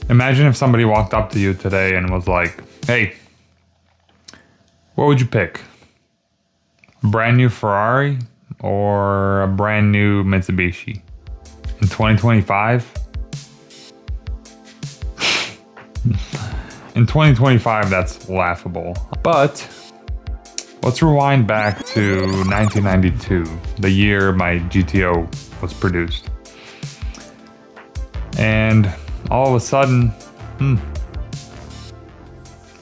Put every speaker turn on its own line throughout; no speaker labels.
Imagine if somebody walked up to you today and was like, hey, what would you pick? A brand new Ferrari or a brand new Mitsubishi? In 2025? In 2025, that's laughable. But let's rewind back to 1992, the year my GTO was produced. And all of a sudden,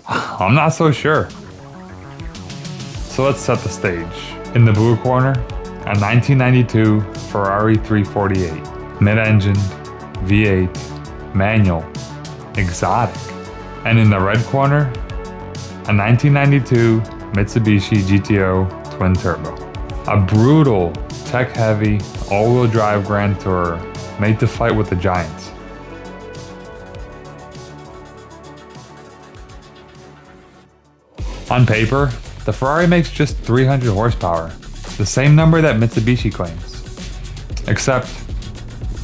I'm not so sure. So let's set the stage. In the blue corner, a 1992 Ferrari 348, mid-engine, V8, manual, exotic. And in the red corner, a 1992 Mitsubishi GTO Twin Turbo. A brutal, tech-heavy, all-wheel drive Grand Tourer made to fight with the giants. On paper, the Ferrari makes just 300 horsepower, the same number that Mitsubishi claims. Except,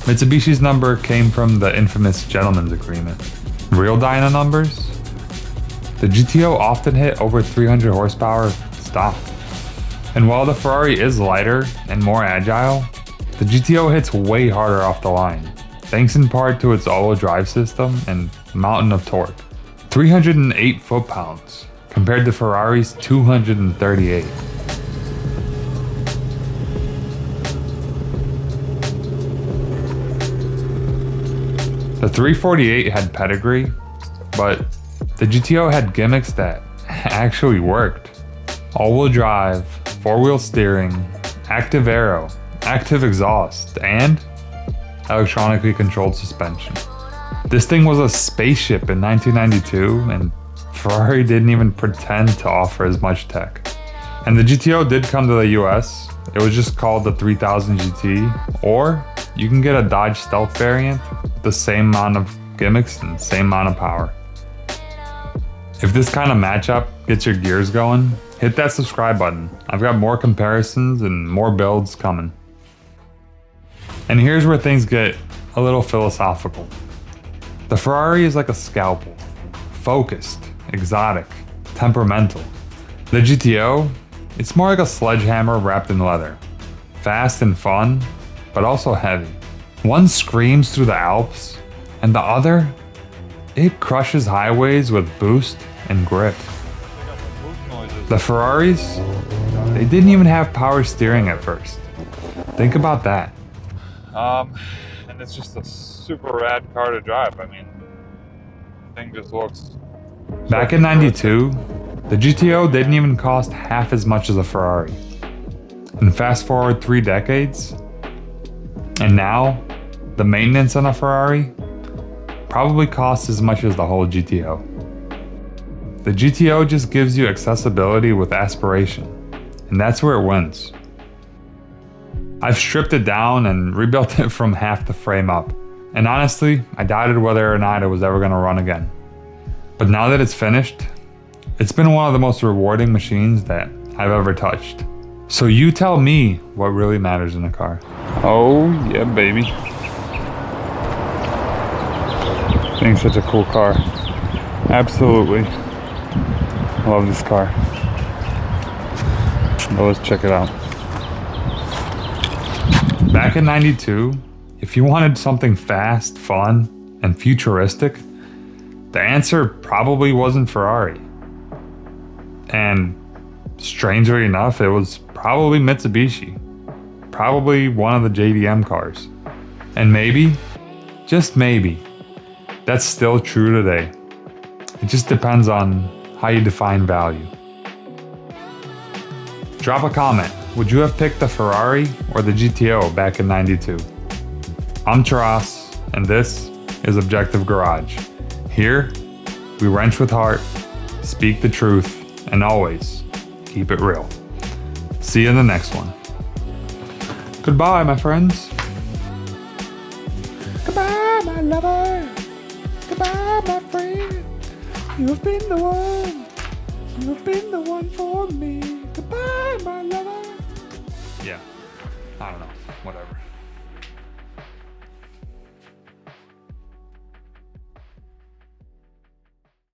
Mitsubishi's number came from the infamous gentleman's agreement. Real dyno numbers? The GTO often hit over 300 horsepower stock. And while the Ferrari is lighter and more agile, the GTO hits way harder off the line, thanks in part to its all-wheel drive system and mountain of torque. 308 foot-pounds, compared to Ferrari's 238. The 348 had pedigree, but the GTO had gimmicks that actually worked. All-wheel drive, four-wheel steering, active aero, active exhaust, and electronically controlled suspension. This thing was a spaceship in 1992, and Ferrari didn't even pretend to offer as much tech. And the GTO did come to the US. It was just called the 3000 GT, or you can get a Dodge Stealth variant with the same amount of gimmicks and same amount of power. If this kind of matchup gets your gears going, hit that subscribe button. I've got more comparisons and more builds coming. And here's where things get a little philosophical. The Ferrari is like a scalpel, focused, exotic, temperamental. The GTO, it's more like a sledgehammer wrapped in leather. Fast and fun, but also heavy. One screams through the Alps, and the other, it crushes highways with boost and grip. The Ferraris, they didn't even have power steering at first. Think about that. And it's just a super rad car to drive. I mean, the thing just looks... Back in 92, the GTO didn't even cost half as much as a Ferrari. And fast forward 3 decades, and now, the maintenance on a Ferrari probably costs as much as the whole GTO. The GTO just gives you accessibility with aspiration, and that's where it wins. I've stripped it down and rebuilt it from half the frame up, and honestly, I doubted whether or not it was ever going to run again. But now that it's finished, it's been one of the most rewarding machines that I've ever touched. So you tell me what really matters in a car. Oh yeah, baby. Thing's such a cool car. Absolutely. Love this car. Well, let's check it out. Back in 92, if you wanted something fast, fun, and futuristic, the answer probably wasn't Ferrari. And strangely enough, it was probably Mitsubishi. Probably one of the JDM cars. And maybe, just maybe, that's still true today. It just depends on how you define value. Drop a comment. Would you have picked the Ferrari or the GTO back in 92? I'm Taras, and this is Objective Garage. Here, we wrench with heart, speak the truth, and always keep it real. See you in the next one. Goodbye, my friends. Goodbye, my lover. Goodbye, my friend. You've been the one. You've been the one for me. Goodbye, my love.